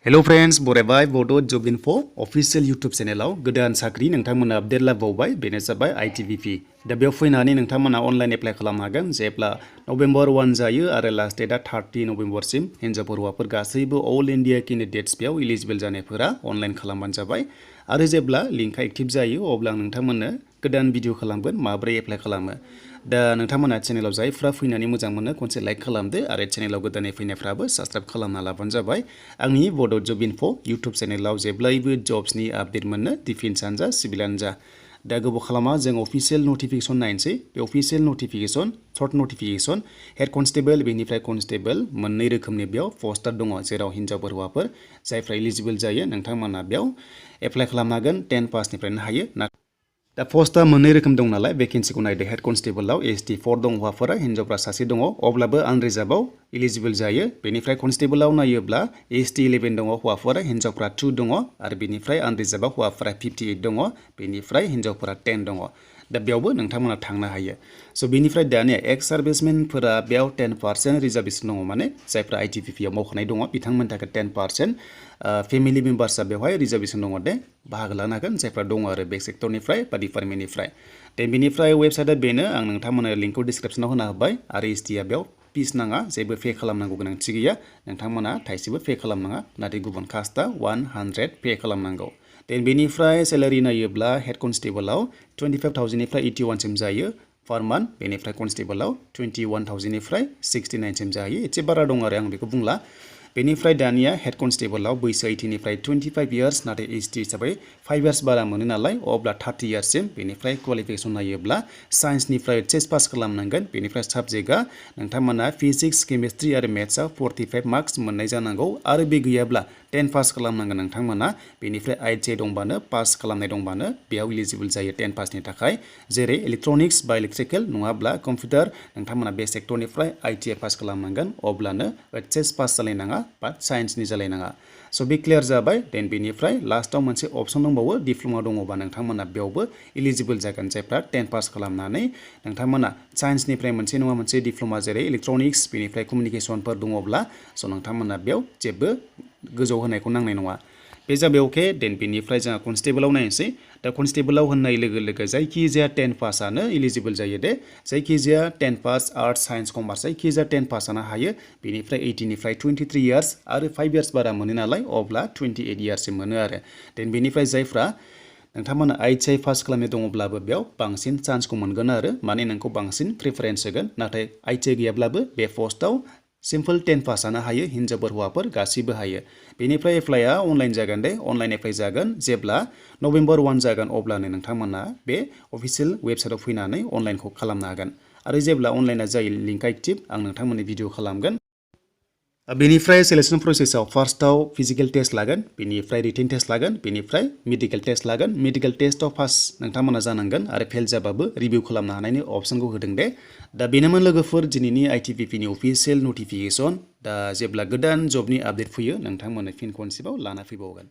Hello friends, बरायबाय Bodo Job Info official YouTube channel गोदान साख्रि नोंथांमोना आपडेट लाबावबाय बेनो जाबाय ITBP दा बेयाव फैनानै नोंथांमोना अनलाइन एप्लाइ खालामनो हागोन जेब्ला नभेम्बर 1 जायो आरो लास्ट डेटआ 30 नभेम्बरसिम हिन्जावफोर हौवाफोर गासैबो अल इन्डिया केन्डिडेट्स बेयाव एलिजिबल जानायफोरा अनलाइन खालामबानो जाबाय आरो जेब्ला लिंकआ एक्टिभ जायो अब्ला नोंथांमोननो गोदान भिडिअ खालामगोन माबोरै एप्लाइ खालामो दा नोंथांमोना चेनेलाव जायफ्रा फैनानै मोजां मोनो खनसे लाइक खालामदो आरो चेनेलाव गोदानै फैनायफ्राबो साबस्क्राइब खालामना लाबानो जाबाय आंनि बड' जब इनफो इउटुब चेनेलाव जेब्लायबो जब्सनि आपडेट मोननो डिफेन्सआनो जा सिभिलानो जा दा गोबाव खालामा जों अफिसियेल नटिफिकेशन नायनोसै बे official notification short notification head constable बेनिफ्राय कनस्टेबल मोननै रोखोमनि बेयाव पस्टार दङ जेराव हिन्जावफोर हौवाफोर जायफ्रा एलिजिबल जायो नोंथांमोना बेयाव एप्लाइ खालामनो हागोन 10 पासनिफ्रायनो हायो दा पस्टआ मोननै रोखोम दं नालाय भेकेन्सिखौ नायदो हेड कनस्टेबलाव ST 4 दं हौवाफोरा हिन्जावफ्रा सासे दङ अब्लाबो आनरिजार्भआव एलिजिबल जायो बेनिफ्राय कनस्टेबलाव नायोब्ला ST 11 दङ हौवाफोरा हिन्जावफ्रा 2 दङ आरो बेनिफ्राय आनरिजार्भआव हौवाफोरा 58 दङ बेनिफ्राय हिन्जावफोरा 10 दङ दा बेयावबो नोंथांमोना थांनो हायो स' बेनिफ्राय दानिया एक्स सार्भिसमेनफोरा बेयाव 10% रिजार्भेसन दङ माने जायफ्रा ITPP आव मावखानाय दङ बिथांमोननि थाखाय 10% फेमिलि मेम्बार्सआ बेवहाय रिजार्भेसन दङ दे बाहागो लानो हागोन जायफ्रा दङ आरो बेक सेक्टरनिफ्राय बा डिपार्टमेन्टनिफ्राय दे बेनिफ्राय वेबसाइटआ बेनो आं नोंथांमोननो लिंकखौ डिसक्रिप्सनाव होना होबाय आरो STआ बेयाव फिस नाङा जेबो पे खालामनांगौ गोनांथि गैया नोंथांमोना थाइसेबो पे खालामनाङा नाथाय गुबुन कास्टआ 100 पे खालामनांगौ देन बेनिफ्राय सेलारि नायोब्ला हेड कनस्टेबलाव 25,000 निफ्राय 81 सिम जायो पर मान्थ बेनिफ्राय कनस्टेबलाव 21,000 निफ्राय 69 सिम जायो एसे बारा दं आरो आं बेखौ बुंला बेनिफ्राय दानिया हेड कनस्टेबलाव बैसो 18 निफ्राय 25 इयार्स नाथाय ST हिसाबै 5 इयार्स बारा मोनो नालाय अब्ला 30 इयार्ससिम बेनिफ्राय क्वालिफिकेसन नायोब्ला साइन्सनिफ्राय एचएस पास खालामनांगोन बेनिफ्राय साबजेक्टआ नोंथांमोना फिजिक्स केमिस्ट्रि आरो मेथ्सआव 45 मार्क्स मोननाय जानांगौ आरो बे गैयाब्ला 10 पास खालामनांगोन नोंथांमोना बेनिफ्राय ITI दंबानो पास खालामनाय दंबानो बेयाव एलिजिबल जायो 10 पासनि थाखाय जेरै इलेक्ट्रनिक्स बा इलेक्ट्रिकेल नङाब्ला कम्पिउटार नोंथांमोना बे सेक्टरनिफ्राय ITI पास खालामनांगोन अब्लानो एचएस पास जालायनाङा बा साइन्सनि जालायनाङा स' बे क्लियार जाबाय देन बेनिफ्राय लास्टआव मोनसे अपसन दंबावो डिप्ल'मा दङबा नोंथांमोना बेयावबो एलिजिबल जागोन जायफ्रा 10 पास खालामनानै नोंथांमोना साइन्सनिफ्राय मोनसे नङा मोनसे डिप्ल'मा जेरै इलेक्ट्रनिक्स बेनिफ्राय कमिउनिकेशनफोर दङब्ला स' नोंथांमोना बेयाव जेबो गोजौ होनायखौ नांनाय नङा बे जाबाय अके देन बेनिफ्राय जोंहा कनस्टेबलाव नायनोसै दा कनस्टेबलाव होननाय लोगो लोगो जायखिजाया 10 पासआनो एलिजिबल जायो दे जायखिजाया 10 पास आर्ट्स साइन्स कमार्स जायखिजाया 10 पासआनो हायो बेनिफ्राय 18 निफ्राय 23 इयार्स आरो 5 इयार्स बारा मोनो नालाय अब्ला 28 इयार्ससिम मोनो आरो देन बेनिफ्राय जायफ्रा नोंथांमोना ITI पास खालामनाय दङब्लाबो बेयाव बांसिन चान्सखौ मोनगोन आरो माने नोंखौ बांसिन प्रिफारेन्स होगोन नाथाय ITI गैयाब्लाबो बे पस्टआव सिम्पल 10 पासआनो हायो हिन्जावफोर हौवाफोर गासैबो हायो बेनिफ्राय एप्लाइआ अनलाइन जागोन दे अनलाइन एप्लाइ जागोन जेब्ला नभेम्बर 1 जागोन अब्लानो नोंथांमोना बे अफिसियेल वेबसाइटआव फैनानै अनलाइनखौ खालामनो हागोन आरो जेब्ला अनलाइना जायो लिंकआ एक्टिभ आं नोंथांमोननि भिडिअ खालामगोन बेनिफ्राय सिलेक्शन प्रसेसआव फार्स्टआव फिजिकेल टेस्ट लागोन बेनिफ्राय रिटेन टेस्ट लागोन बेनिफ्राय मेडिकेल टेस्ट लागोन मेडिकेल टेस्टआव पास नोंथांमोना जानांगोन आरो फेल जाबाबो रिभिउ खालामनो हानायनि अपसनखौ होदों दे दा बेनोमोन लोगोफोर दिनैनि ITPPनि अफिसियेल नटिफिकेशन दा जेब्ला गोदान जबनि आपडेट फैयो नोंथांमोननो फिन खनसेबाव लाना फैबावगोन